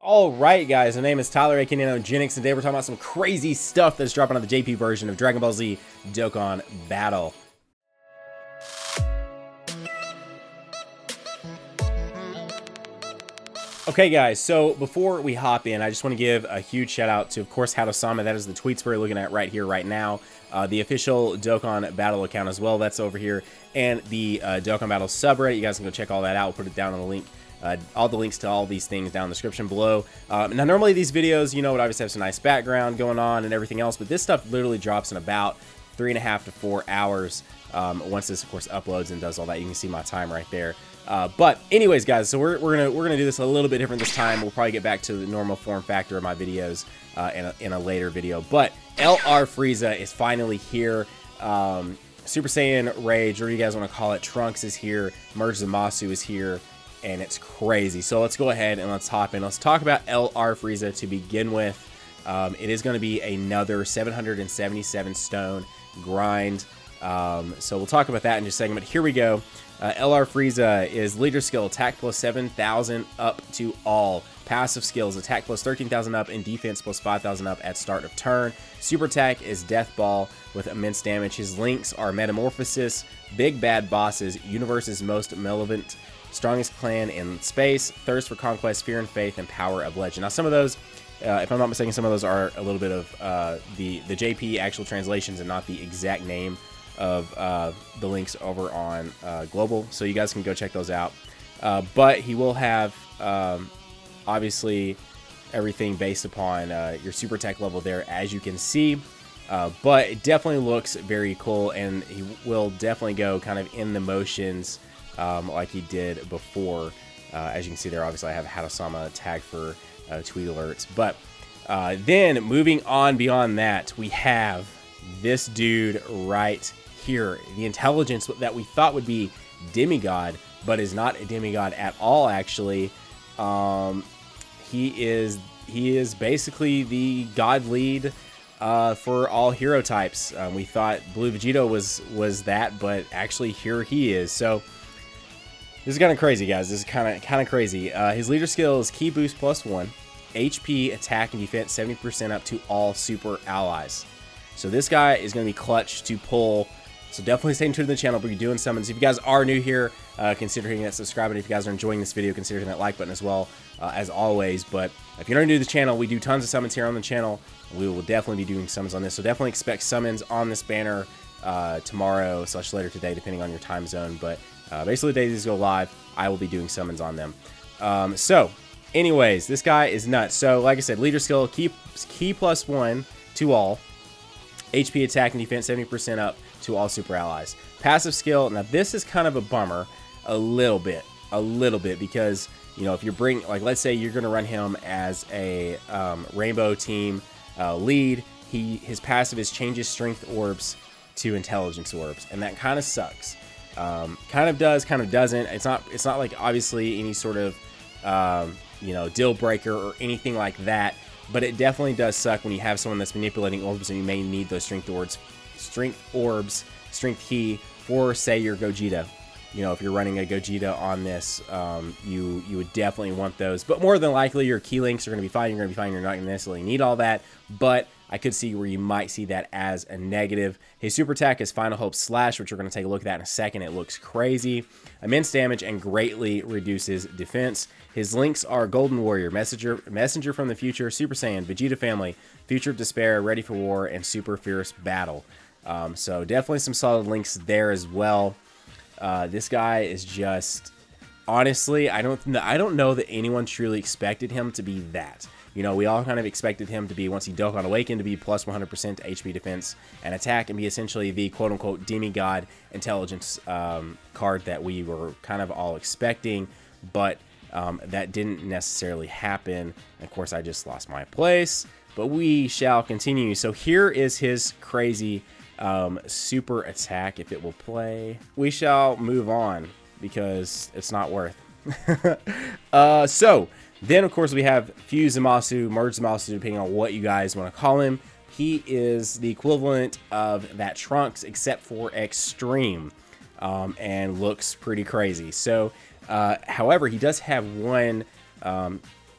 All right, guys, my name is Tyler, aka Nanogenix, and today we're talking about some crazy stuff that's dropping on the JP version of Dragon Ball Z Dokkan Battle. Okay, guys, so before we hop in, I just want to give a huge shout out to, of course, Hadosama. That is the tweets we're looking at right here, right now. The official Dokkan Battle account as well, that's over here, and the Dokkan Battle subreddit. You guys can go check all that out. We'll put it down on the link. All the links to all these things down in the description below. Now, normally these videos, you know, would obviously have some nice background going on and everything else, but this stuff literally drops in about 3.5 to 4 hours once this, of course, uploads and does all that. You can see my time right there. But anyways, guys, so we're gonna do this a little bit different this time. We'll probably get back to the normal form factor of my videos in a later video. But LR Frieza is finally here. Super Saiyan Rage, or you guys want to call it, Trunks is here. Fused Zamasu is here. And it's crazy. So let's go ahead and let's hop in. Let's talk about LR Frieza to begin with. It is going to be another 777 stone grind. So we'll talk about that in just a second. But here we go. LR Frieza is leader skill, attack plus 7,000 up to all. Passive skills, attack plus 13,000 up and defense plus 5,000 up at start of turn. Super attack is Death Ball with immense damage. His links are Metamorphosis, Big Bad Bosses, Universe's Most Malevolent, Strongest Clan in Space, Thirst for Conquest, Fear and Faith, and Power of Legend. Now, some of those, if I'm not mistaken, some of those are a little bit of the JP actual translations and not the exact name of the links over on Global. So you guys can go check those out. But he will have, obviously, everything based upon your super attack level there, as you can see. But it definitely looks very cool, and he will definitely go kind of in the motions like he did before. As you can see there, obviously I have Hadosama tagged for tweet alerts. But then moving on beyond that, we have this dude right here. The intelligence that we thought would be demigod, but is not a demigod at all, actually. He is basically the god lead for all hero types. We thought Blue Vegito was that, but actually here he is. So this is kind of crazy, guys. This is kind of crazy. His leader skill is Ki Boost +1, HP, attack, and defense 70% up to all super allies. So this guy is going to be clutch to pull. So definitely stay tuned to the channel. We'll be doing summons. If you guys are new here, consider hitting that subscribe button. If you guys are enjoying this video, consider hitting that like button as well, as always. But if you're new to the channel, we do tons of summons here on the channel. We will definitely be doing summons on this. So definitely expect summons on this banner tomorrow / later today, depending on your time zone. But basically, the day these go live, I will be doing summons on them. So anyways, this guy is nuts. So like I said, leader skill, Ki +1 to all. HP, attack, and defense 70% up to all super allies. Passive skill, now this is kind of a bummer a little bit, because, you know, if you bring, like, let's say you're going to run him as a rainbow team lead, his passive is changes strength orbs to intelligence orbs, and that kind of sucks. Kind of does, kind of doesn't. It's not like obviously any sort of you know, deal breaker or anything like that. But it definitely does suck when you have someone that's manipulating orbs and you may need those strength orbs, strength key for, say, your Gogeta. You know, if you're running a Gogeta on this, you would definitely want those. But more than likely, your key links are going to be fine. You're going to be fine. You're not going to necessarily need all that. But I could see where you might see that as a negative. His super attack is Final Hope Slash, which we're going to take a look at that in a second. It looks crazy. Immense damage and greatly reduces defense. His links are Golden Warrior, Messenger from the Future, Super Saiyan, Vegeta Family, Future of Despair, Ready for War, and Super Fierce Battle. So definitely some solid links there as well. This guy is just, honestly, I don't know that anyone truly expected him to be that. You know, we all kind of expected him to be, once he Dokkan Awakened, to be plus 100% to HP defense and attack and be essentially the quote-unquote demigod intelligence card that we were kind of all expecting, but that didn't necessarily happen. And of course, I just lost my place, but we shall continue. So here is his crazy super attack, if it will play. We shall move on because it's not worth. So then, of course, we have Fused Zamasu, Merged Zamasu, depending on what you guys want to call him. He is the equivalent of that Trunks, except for extreme, and looks pretty crazy. So, however, he does have one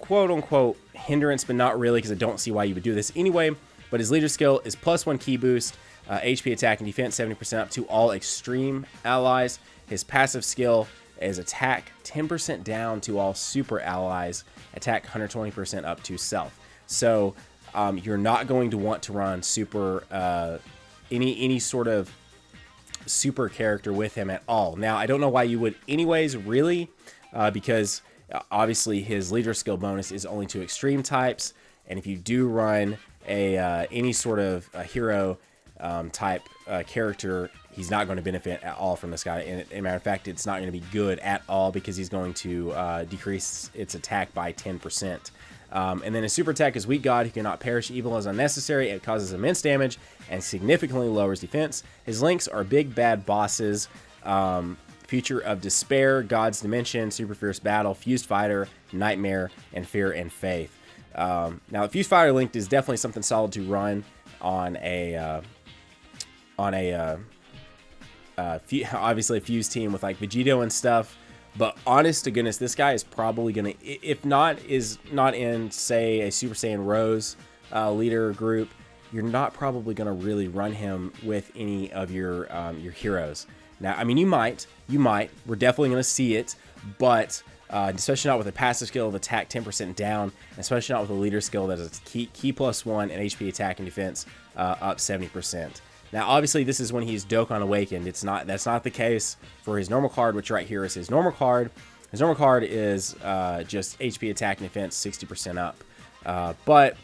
quote-unquote hindrance, but not really, because I don't see why you would do this anyway. But his leader skill is +1 ki boost, HP attack and defense 70% up to all extreme allies. His passive skill is attack 10% down to all super allies, attack 120% up to self. So you're not going to want to run super any sort of super character with him at all. Now, I don't know why you would anyways, really, because obviously his leader skill bonus is only to extreme types, and if you do run any sort of hero type character, he's not going to benefit at all from this guy. And as a matter of fact, it's not going to be good at all, because he's going to decrease its attack by 10%. And then his super attack is Weak God, who cannot perish. Evil is unnecessary. It causes immense damage and significantly lowers defense. His links are big bad bosses, Future of Despair, God's Dimension, Super Fierce Battle, Fused Fighter, Nightmare, and Fear and Faith. Now, the Fused Fighter linked is definitely something solid to run on obviously a Fused team with like Vegito and stuff. But honest to goodness, this guy is probably gonna, if not in, say, a Super Saiyan Rose leader group, you're not probably gonna really run him with any of your heroes. Now, I mean, you might. We're definitely gonna see it, but especially not with a passive skill of attack 10% down, and especially not with a leader skill that is ki +1 and HP attack and defense up 70%. Now, obviously, this is when he's Dokkan Awakened. That's not the case for his normal card, which right here is his normal card. His normal card is just HP attack and defense 60% up. But,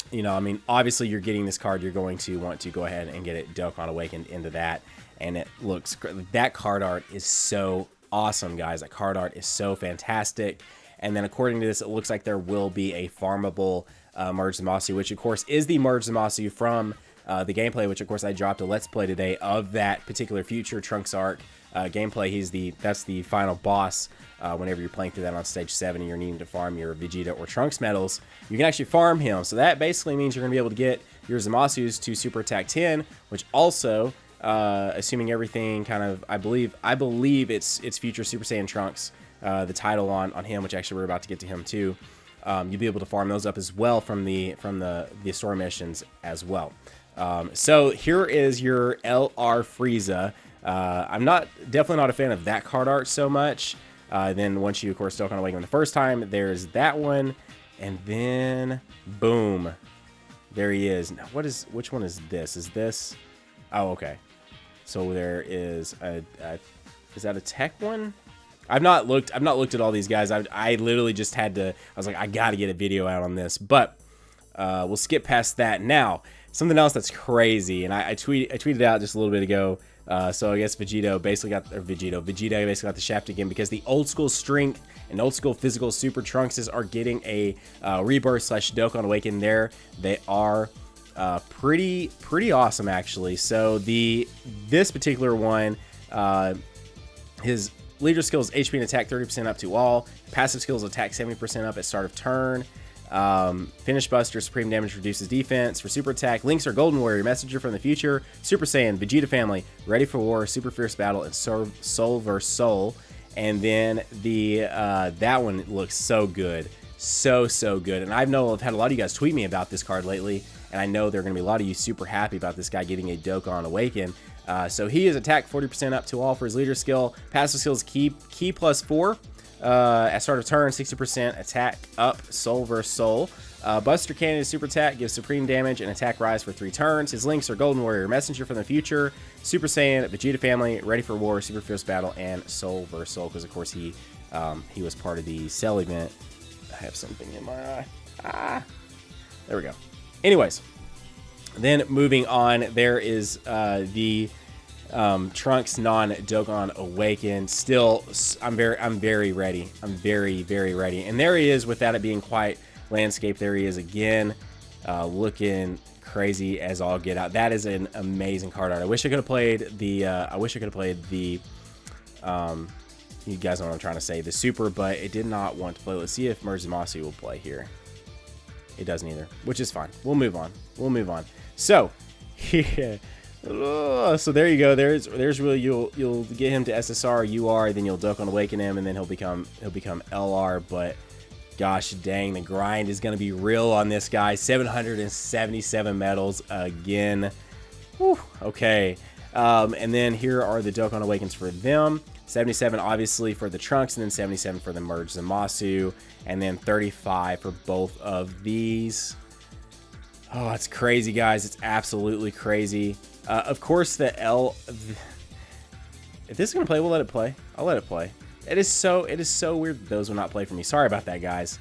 you know, I mean, obviously, you're getting this card. You're going to want to go ahead and get it Dokkan Awakened into that. And it looks great. That card art is so awesome, guys. That card art is so fantastic. And then, according to this, it looks like there will be a farmable Merged Zamasu, which, of course, is the Merged Zamasu from the gameplay, which of course I dropped a Let's Play today of that particular future Trunks arc gameplay. That's the final boss. Whenever you're playing through that on stage 7 and you're needing to farm your Vegeta or Trunks medals, you can actually farm him. So that basically means you're going to be able to get your Zamasus to super attack 10, which also, assuming everything kind of, I believe it's future Super Saiyan Trunks, the title on him, which actually we're about to get to him too. You'll be able to farm those up as well from the story missions as well. So here is your LR Frieza. I'm definitely not a fan of that card art so much. Then once you, of course, Dokkan Awaken the first time, there's that one, and then boom, there he is. Now, which one is this? Is this? Oh, okay. So there is is that a tech one? I've not looked at all these guys. I literally just had to. I was like, I gotta get a video out on this, but we'll skip past that now. Something else that's crazy, and I tweeted out just a little bit ago. So I guess Vegeta basically got the shaft again, because the old school strength and old school physical Super Trunkses are getting a rebirth / Dokkan Awaken there. They are pretty awesome, actually. So this particular one, his leader skills HP and attack 30% up to all. Passive skills attack 70% up at start of turn. Finish Buster, supreme damage, reduces defense. For super attack, links are Golden Warrior, Messenger from the Future, Super Saiyan, Vegeta Family, Ready for War, Super Fierce Battle, and Soul vs. Soul. And then that one looks so good, so good. And I know I've had a lot of you guys tweet me about this card lately, and I know there are going to be a lot of you super happy about this guy getting a Dokkan Awaken. So he is attack 40% up to all for his leader skill. Passive skills ki +4. At start of turn, 60% attack up, Soul vs. Soul. Buster Cannon is super attack, gives supreme damage and attack rise for 3 turns. His links are Golden Warrior, Messenger from the Future, Super Saiyan, Vegeta Family, Ready for War, Super Fierce Battle, and Soul vs. Soul, because of course he was part of the Cell event. I have something in my eye. There we go. Anyways, then moving on, there is the Trunks non-Dokkan Awakened. Still, I'm very ready. I'm very ready. And there he is, without it being quite landscape. There he is again, looking crazy as all get out. That is an amazing card art. I wish I could have played the you guys know what I'm trying to say, the super, but it did not want to play. Let's see if Merged Zamasu will play here. It doesn't either, which is fine. We'll move on. So yeah. So there you go. There's really, you'll get him to SSR UR, then you'll Dokkan Awaken him, and then he'll become LR. But Gosh dang, the grind is going to be real on this guy. 777 medals again. Whew, okay. And then here are the Dokkan Awakens for them. 77 obviously for the Trunks, and then 77 for the MERGED Zamasu, and then 35 for both of these. Oh, it's crazy, guys. It's absolutely crazy. Of course, the if this is gonna play, we'll let it play. I'll let it play. It is so weird that those will not play for me. Sorry about that, guys.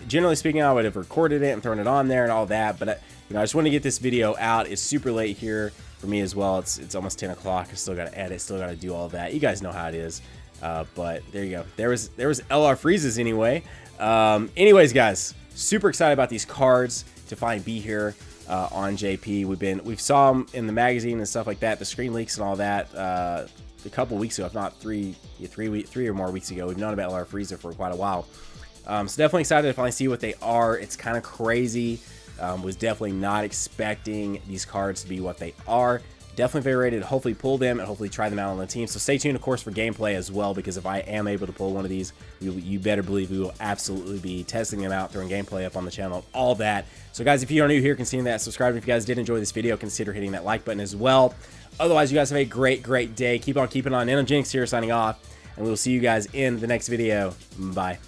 Generally speaking, I would have recorded it and thrown it on there and all that, but you know, I just want to get this video out. It's super late here for me as well. It's almost 10 o'clock. I still got to edit, still got to do all that. You guys know how it is. But there you go. There was LR Friezas anyway. Anyways, guys, super excited about these cards to finally be here on JP. We've saw them in the magazine and stuff like that, the screen leaks and all that. A couple weeks ago, if not three or more weeks ago. We've known about LR Frieza for quite a while. So definitely excited to finally see what they are. It's kind of crazy. Was definitely not expecting these cards to be what they are. Definitely very ready to hopefully pull them and hopefully try them out on the team. So stay tuned, of course, for gameplay as well, because if I am able to pull one of these, you better believe we will absolutely be testing them out, throwing gameplay up on the channel, all that. So guys, if you are new here, consider that subscribe. If you guys did enjoy this video, consider hitting that like button as well. Otherwise, you guys have a great day. Keep on keeping on. Nanogenix here signing off, and we will see you guys in the next video. Bye.